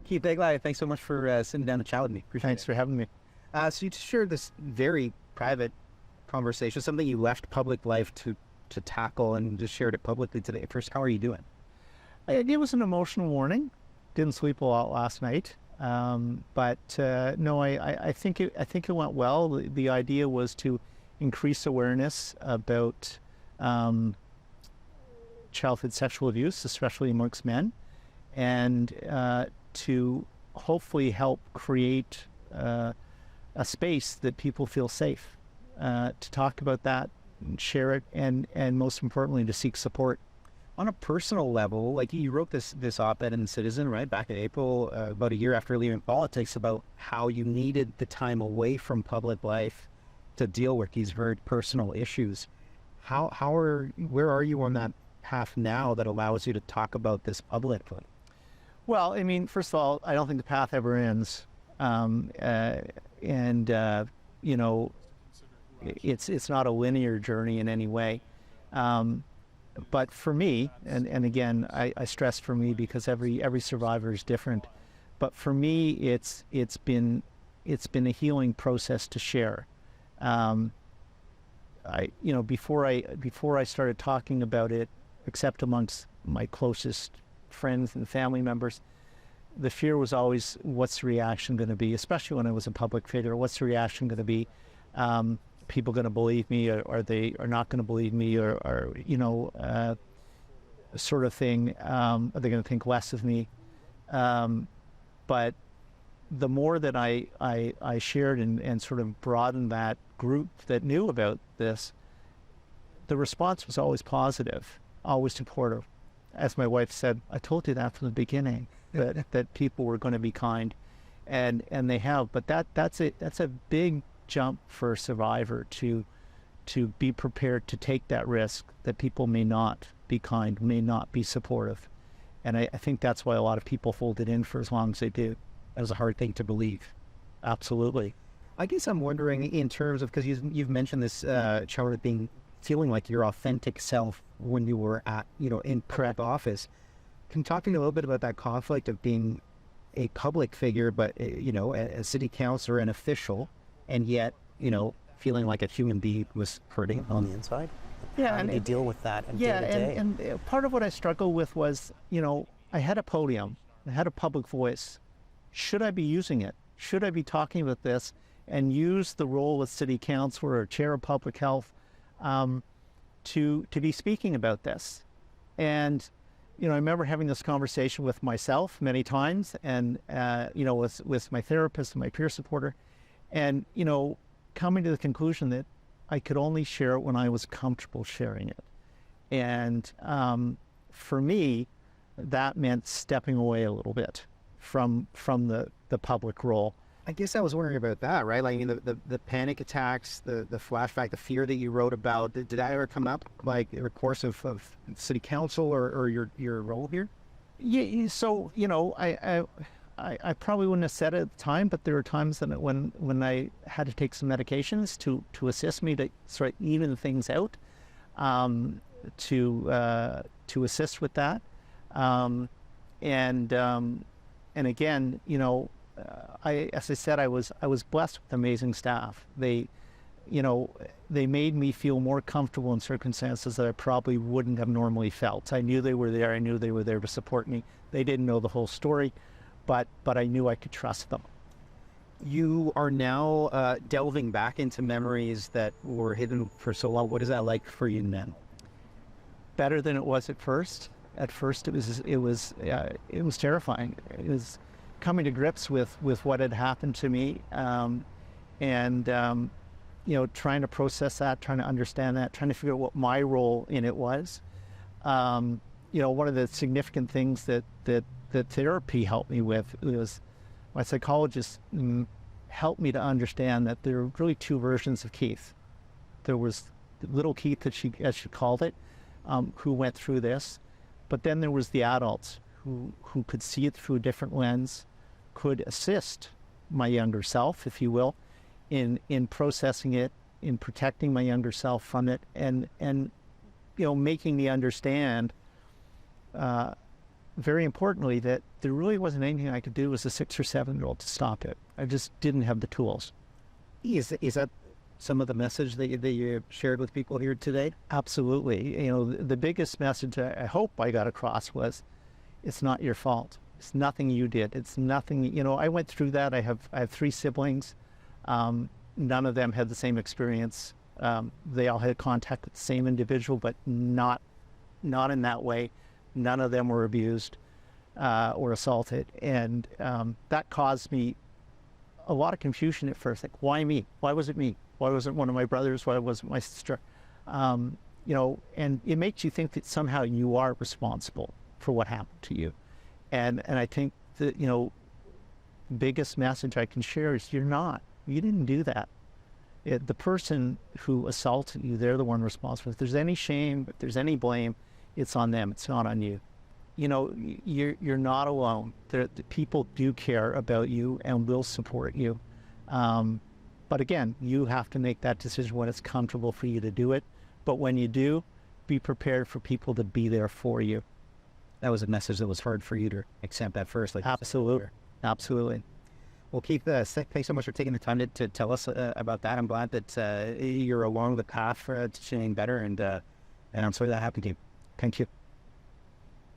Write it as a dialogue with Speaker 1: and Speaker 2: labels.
Speaker 1: Keith Egli, thanks so much for sitting down to chat with me. Appreciate
Speaker 2: Thanks
Speaker 1: it.
Speaker 2: for having me.
Speaker 1: So you just shared this very private conversation, something you left public life to tackle and just shared it publicly today. First, how are you doing?
Speaker 2: It was an emotional morning. Didn't sleep a lot last night, but no, I think it went well. The idea was to increase awareness about childhood sexual abuse, especially amongst men, and to hopefully help create a space that people feel safe to talk about that, and share it, and most importantly, to seek support.
Speaker 1: On a personal level, like you wrote this op-ed in the Citizen, right, back in April, about a year after leaving politics, about how you needed the time away from public life to deal with these very personal issues. Where are you on that path now that allows you to talk about this publicly?
Speaker 2: Well, I mean, first of all, I don't think the path ever ends, you know, it's not a linear journey in any way. But for me, and again, I stress for me because every survivor is different. But for me, it's been a healing process to share. Before I started talking about it, except amongst my closest friends and family members, the fear was always, what's the reaction going to be? Especially when I was a public figure, what's the reaction going to be? People going to believe me, or are they are not going to believe me, or sort of thing. Are they going to think less of me? But the more that I shared and sort of broadened that group that knew about this, the response was always positive, always supportive. As my wife said, I told you that from the beginning, that people were going to be kind, and they have. But that's a big jump for a survivor to be prepared to take that risk, that people may not be kind, may not be supportive. And I think that's why a lot of people hold it in for as long as they do.
Speaker 1: That was a hard thing to believe.
Speaker 2: Absolutely.
Speaker 1: I guess I'm wondering, in terms of, because you've mentioned this, Charlotte, feeling like your authentic self when you were in correct office. Can you talk to me a little bit about that conflict of being a public figure, but a city councillor, an official, and yet, feeling like a human being was hurting on the inside?
Speaker 2: Yeah,
Speaker 1: how did you deal with that day to day?
Speaker 2: And part of what I struggled with was, I had a podium, I had a public voice. Should I be using it? Should I be talking about this and use the role as city councillor or chair of public health to be speaking about this? And I remember having this conversation with myself many times, and with my therapist and my peer supporter, and coming to the conclusion that I could only share it when I was comfortable sharing it. And for me, that meant stepping away a little bit from the public role.
Speaker 1: I guess I was wondering about that, right? Like, the panic attacks, the flashback, the fear that you wrote about, did that ever come up, like, in the course of city council or your role here?
Speaker 2: Yeah, so, I probably wouldn't have said it at the time, but there were times that when I had to take some medications to assist me to sort of even things out, to assist with that. And again, as I said, I was blessed with amazing staff. They made me feel more comfortable in circumstances that I probably wouldn't have normally felt. I knew they were there. I knew they were there to support me. They didn't know the whole story, but I knew I could trust them.
Speaker 1: You are now delving back into memories that were hidden for so long. What is that like for you now?
Speaker 2: Better than it was at first. At first, it was terrifying. It was coming to grips with what had happened to me, and trying to process that, trying to understand that, trying to figure out what my role in it was. One of the significant things that therapy helped me with was my psychologist helped me to understand that there were really two versions of Keith. There was little Keith, as she called it, who went through this, but then there was the adults who could see it through a different lens, could assist my younger self, if you will, in processing it, in protecting my younger self from it, and making me understand very importantly, that there really wasn't anything I could do as a 6 or 7-year-old to stop it. I just didn't have the tools.
Speaker 1: Is that some of the message that you shared with people here today?
Speaker 2: Absolutely. You know, the biggest message I hope I got across was, it's not your fault. It's nothing you did. It's nothing, you know, I went through that. I have 3 siblings. None of them had the same experience. They all had contact with the same individual, but not in that way. None of them were abused or assaulted. And that caused me a lot of confusion at first. Like, why me? Why was it me? Why wasn't one of my brothers? Why wasn't my sister? You know, and it makes you think that somehow you are responsible for what happened to you. And I think that, you know, biggest message I can share is you're not. You didn't do that. The person who assaulted you, they're the one responsible. If there's any shame, if there's any blame, it's on them. It's not on you. You know, you're not alone. The people do care about you and will support you. But again, you have to make that decision when it's comfortable for you to do it. But when you do, be prepared for people to be there for you.
Speaker 1: That was a message that was hard for you to accept at first. Like
Speaker 2: Absolutely. Absolutely.
Speaker 1: Well, Keith, thanks so much for taking the time to tell us about that. I'm glad that you're along the path to getting better, and I'm sorry that happened to you.
Speaker 2: Thank you.